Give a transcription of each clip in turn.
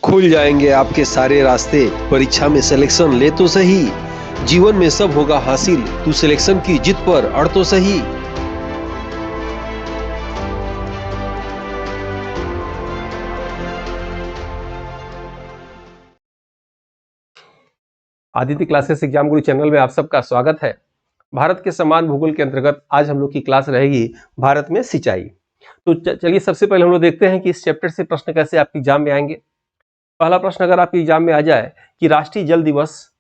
खुल जाएंगे आपके सारे रास्ते। परीक्षा में सिलेक्शन ले तो सही, जीवन में सब होगा हासिल, तू सिलेक्शन की जिद पर अड़ तो सही। आदित्य क्लासेस एग्जाम गुरु चैनल में आप सबका स्वागत है। भारत के समान भूगोल के अंतर्गत आज हम लोग की क्लास रहेगी भारत में सिंचाई। तो चलिए सबसे पहले हम लोग देखते हैं कि इस चैप्टर से प्रश्न कैसे आपके एग्जाम में आएंगे। पहला प्रश्न अगर आपके एग्जाम में आ जाए कि राष्ट्रीय जल दिवस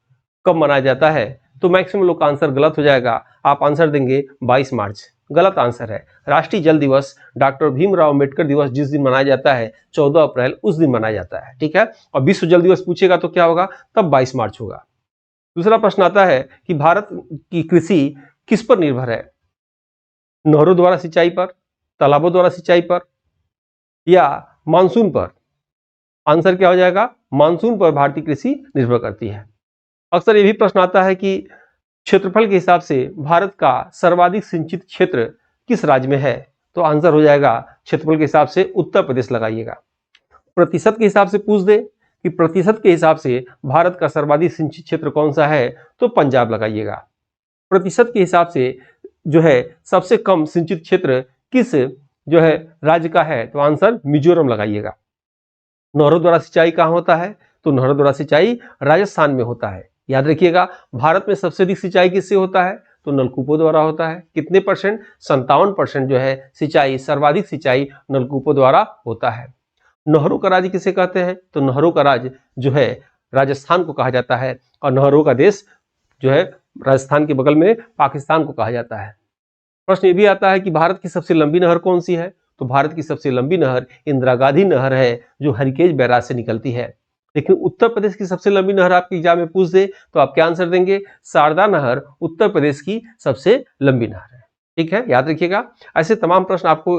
कब मनाया जाता है, तो मैक्सिमम लोग का आंसर गलत हो जाएगा। आप आंसर देंगे 22 मार्च। गलत आंसर है। राष्ट्रीय जल दिवस डॉक्टर भीमराव अम्बेडकर दिवस जिस दिन मनाया जाता है 14 अप्रैल उस दिन मनाया जाता है। ठीक है, और विश्व जल दिवस पूछेगा तो क्या होगा, तब 22 मार्च होगा। दूसरा प्रश्न आता है कि भारत की कृषि किस पर निर्भर है, नहरों द्वारा सिंचाई पर, तालाबों द्वारा सिंचाई पर या मानसून पर। आंसर क्या हो जाएगा, मानसून पर भारतीय कृषि निर्भर करती है। अक्सर ये भी प्रश्न आता है कि क्षेत्रफल के हिसाब से भारत का सर्वाधिक सिंचित क्षेत्र किस राज्य में है, तो आंसर हो जाएगा क्षेत्रफल के हिसाब से उत्तर प्रदेश लगाइएगा। प्रतिशत के हिसाब से पूछ दे कि प्रतिशत के हिसाब से भारत का सर्वाधिक सिंचित क्षेत्र कौन सा है, तो पंजाब लगाइएगा। प्रतिशत के हिसाब से जो है सबसे कम सिंचित क्षेत्र किस जो है राज्य का है, तो आंसर मिजोरम लगाइएगा। नहरों द्वारा सिंचाई कहाँ होता है, तो नहरों द्वारा सिंचाई राजस्थान में होता है। याद रखिएगा, भारत में सबसे अधिक सिंचाई किससे होता है, तो नलकूपों द्वारा होता है। कितने परसेंट, 57% जो है सिंचाई, सर्वाधिक सिंचाई नलकूपों द्वारा होता है। नहरों का राज्य किसे कहते हैं, तो नहरों का राज्य जो है राजस्थान को कहा जाता है, और नहरों का देश जो है राजस्थान के बगल में पाकिस्तान को कहा जाता है। प्रश्न ये भी आता है कि भारत की सबसे लंबी नहर कौन सी है, तो भारत की सबसे लंबी नहर इंदिरा गांधी नहर है, जो हरिकेश बैराज से निकलती है। लेकिन उत्तर प्रदेश की सबसे लंबी नहर आपके एग्जाम में पूछ दे तो आप क्या आंसर देंगे, शारदा नहर उत्तर प्रदेश की सबसे लंबी नहर है। ठीक है, याद रखिएगा। ऐसे तमाम प्रश्न आपको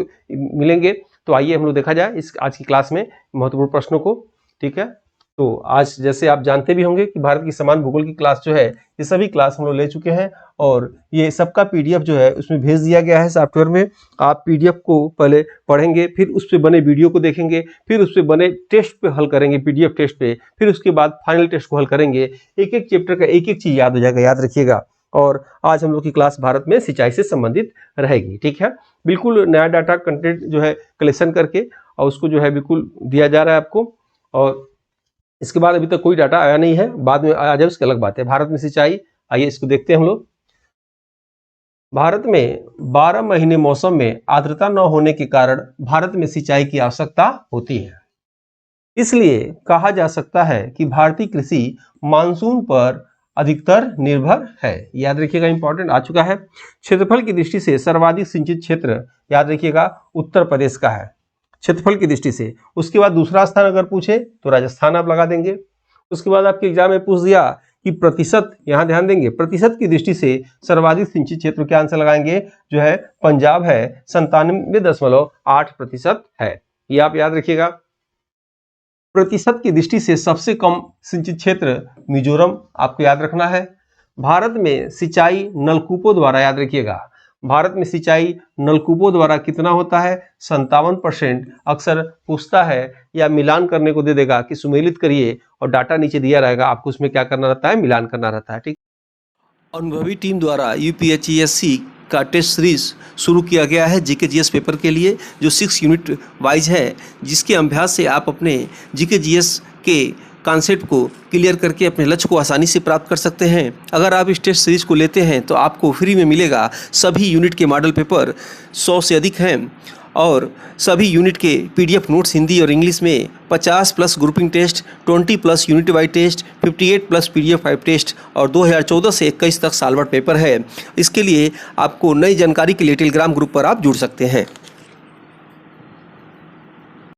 मिलेंगे। तो आइए हम लोग देखा जाए इस आज की क्लास में महत्वपूर्ण प्रश्नों को। ठीक है, तो आज जैसे आप जानते भी होंगे कि भारत की समान भूगोल की क्लास जो है, ये सभी क्लास हम लोग ले चुके हैं, और ये सबका पीडीएफ जो है उसमें भेज दिया गया है सॉफ्टवेयर में। आप पीडीएफ को पहले पढ़ेंगे, फिर उस पर बने वीडियो को देखेंगे, फिर उस पर बने टेस्ट पे हल करेंगे, पीडीएफ टेस्ट पे, फिर उसके बाद फाइनल टेस्ट को हल करेंगे। एक एक चैप्टर का एक एक चीज याद हो जाएगा, याद रखिएगा। और आज हम लोग की क्लास भारत में सिंचाई से संबंधित रहेगी। ठीक है, बिल्कुल नया डाटा कंटेंट जो है कलेक्शन करके और उसको जो है बिल्कुल दिया जा रहा है आपको। और इसके बाद अभी तक कोई डाटा आया नहीं है, बाद में आ जाए उसकी अलग बात है। भारत में सिंचाई, आइए इसको देखते हैं हम लोग। भारत में 12 महीने मौसम में आर्द्रता न होने के कारण भारत में सिंचाई की आवश्यकता होती है। इसलिए कहा जा सकता है कि भारतीय कृषि मानसून पर अधिकतर निर्भर है। याद रखिएगा, इंपॉर्टेंट आ चुका है। क्षेत्रफल की दृष्टि से सर्वाधिक सिंचित क्षेत्र याद रखिएगा उत्तर प्रदेश का है, क्षेत्रफल की दृष्टि से। उसके बाद दूसरा स्थान अगर पूछे तो राजस्थान आप लगा देंगे। उसके बाद आपके एग्जाम में पूछ दिया कि प्रतिशत, यहां ध्यान देंगे, प्रतिशत की दृष्टि से सर्वाधिक सिंचित क्षेत्र क्या आंसर लगाएंगे, जो है पंजाब है, 97.8% है। ये आप याद रखिएगा। प्रतिशत की दृष्टि से सबसे कम सिंचित क्षेत्र मिजोरम आपको याद रखना है। भारत में सिंचाई नलकूपों द्वारा, याद रखिएगा, भारत में सिंचाई नलकूपों द्वारा कितना होता है, 57%। अक्सर पूछता है या मिलान करने को दे देगा कि सुमेलित करिए, और डाटा नीचे दिया रहेगा, आपको उसमें क्या करना रहता है, मिलान करना रहता है। ठीक, अनुभवी टीम द्वारा यूपीएचईएससी का टेस्ट सीरीज शुरू किया गया है जीके-जीएस पेपर के लिए, जो 6 यूनिट वाइज है, जिसके अभ्यास से आप अपने जीके-जीएस के कॉन्सेप्ट को क्लियर करके अपने लक्ष्य को आसानी से प्राप्त कर सकते हैं। अगर आप इस टेस्ट सीरीज को लेते हैं तो आपको फ्री में मिलेगा सभी यूनिट के मॉडल पेपर, 100 से अधिक हैं, और सभी यूनिट के पीडीएफ नोट्स हिंदी और इंग्लिश में, 50+ grouping test, 20+ unit wise test, 58+ PDF 5 test, और 2014 से 21 तक सालभर पेपर है। इसके लिए आपको नई जानकारी के लिए टेलीग्राम ग्रुप पर आप जुड़ सकते हैं।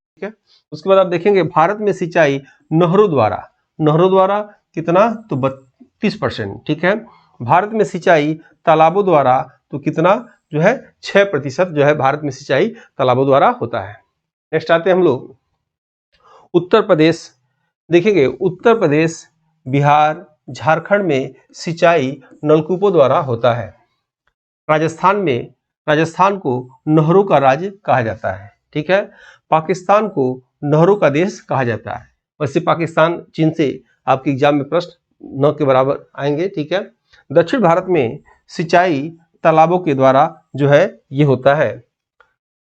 ठीक है, उसके बाद आप देखेंगे भारत में सिंचाई नहरों द्वारा कितना, तो 32%। ठीक है, भारत में सिंचाई तालाबों द्वारा तो कितना, जो है 6% जो है भारत में सिंचाई तालाबों द्वारा होता है। नेक्स्ट आते हैं हम लोग उत्तर प्रदेश। देखेंगे उत्तर प्रदेश, बिहार, झारखंड में सिंचाई नलकूपों द्वारा होता है। राजस्थान को नहरों का राज्य कहा जाता है। ठीक है, पाकिस्तान को नहरों का देश कहा जाता है। वैसे पाकिस्तान, चीन से आपके एग्जाम में प्रश्न 9 के बराबर आएंगे, ठीक है। दक्षिण भारत में सिंचाई तालाबों के द्वारा जो है ये होता है।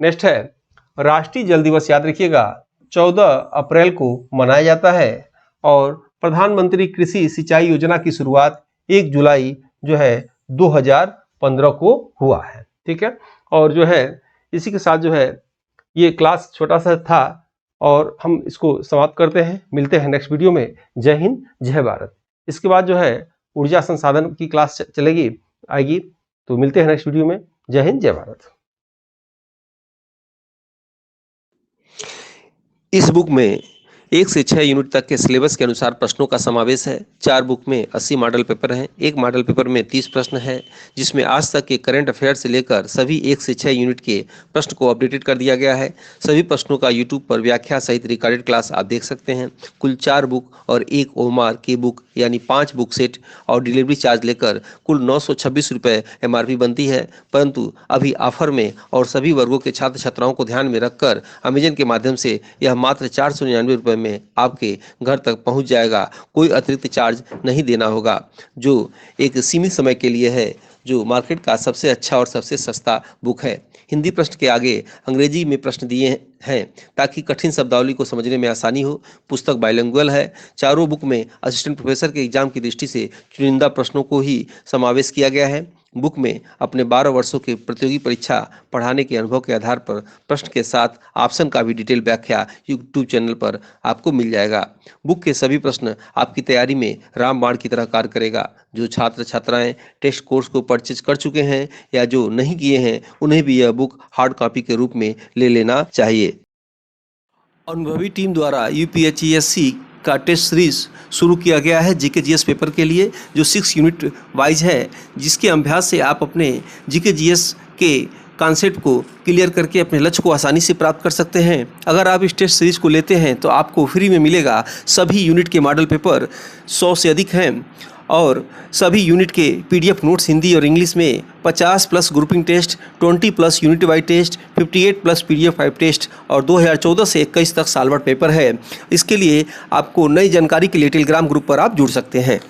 नेक्स्ट है राष्ट्रीय जल दिवस, याद रखिएगा 14 अप्रैल को मनाया जाता है और प्रधानमंत्री कृषि सिंचाई योजना की शुरुआत 1 जुलाई जो है 2015 को हुआ है, ठीक है। और जो है इसी के साथ जो है ये क्लास छोटा सा था और हम इसको समाप्त करते हैं। मिलते हैं नेक्स्ट वीडियो में। जय हिंद, जय भारत। इसके बाद जो है ऊर्जा संसाधन की क्लास चलेगी, आएगी, तो मिलते हैं नेक्स्ट वीडियो में। जय हिंद, जय भारत। इस बुक में 1 से 6 यूनिट तक के सिलेबस के अनुसार प्रश्नों का समावेश है। 4 बुक में 80 मॉडल पेपर हैं। एक मॉडल पेपर में 30 प्रश्न है, जिसमें आज तक के करंट अफेयर से लेकर सभी 1 से 6 यूनिट के प्रश्न को अपडेटेड कर दिया गया है। सभी प्रश्नों का यूट्यूब पर व्याख्या सहित रिकॉर्डेड क्लास आप देख सकते हैं। कुल 4 बुक और 1 ओमार की बुक यानी 5 बुक सेट और डिलीवरी चार्ज लेकर कुल 926 रुपये MRP बनती है, परंतु अभी ऑफर में और सभी वर्गों के छात्र छात्राओं को ध्यान में रखकर अमेजन के माध्यम से यह मात्र 499 रुपये में आपके घर तक पहुंच जाएगा। कोई अतिरिक्त चार्ज नहीं देना होगा, जो एक सीमित समय के लिए है, जो मार्केट का सबसे अच्छा और सबसे सस्ता बुक है। हिंदी प्रश्न के आगे अंग्रेजी में प्रश्न दिए हैं ताकि कठिन शब्दावली को समझने में आसानी हो। पुस्तक बाइलिंगुअल है। चारों बुक में असिस्टेंट प्रोफेसर के एग्जाम की दृष्टि से चुनिंदा प्रश्नों को ही समावेश किया गया है। बुक में अपने 12 वर्षों की प्रतियोगी परीक्षा पढ़ाने के अनुभव के आधार पर प्रश्न के साथ ऑप्शन का भी डिटेल व्याख्या यूट्यूब चैनल पर आपको मिल जाएगा। बुक के सभी प्रश्न आपकी तैयारी में रामबाण की तरह कार्य करेगा। जो छात्र छात्राएं टेस्ट कोर्स को परचेज कर चुके हैं या जो नहीं किए हैं, उन्हें भी यह बुक हार्ड कॉपी के रूप में ले लेना चाहिए। अनुभवी टीम द्वारा UPSC का टेस्ट सीरीज शुरू किया गया है GKGS पेपर के लिए, जो 6 यूनिट वाइज है, जिसके अभ्यास से आप अपने GKGS के कॉन्सेप्ट को क्लियर करके अपने लक्ष्य को आसानी से प्राप्त कर सकते हैं। अगर आप इस टेस्ट सीरीज को लेते हैं तो आपको फ्री में मिलेगा सभी यूनिट के मॉडल पेपर, 100 से अधिक हैं, और सभी यूनिट के PDF नोट्स हिंदी और इंग्लिश में, 50+ grouping test, 20+ unit wise test, 58+ PDF 5 test और 2014 से 21 तक साल भर पेपर है। इसके लिए आपको नई जानकारी के लिए टेलीग्राम ग्रुप पर आप जुड़ सकते हैं।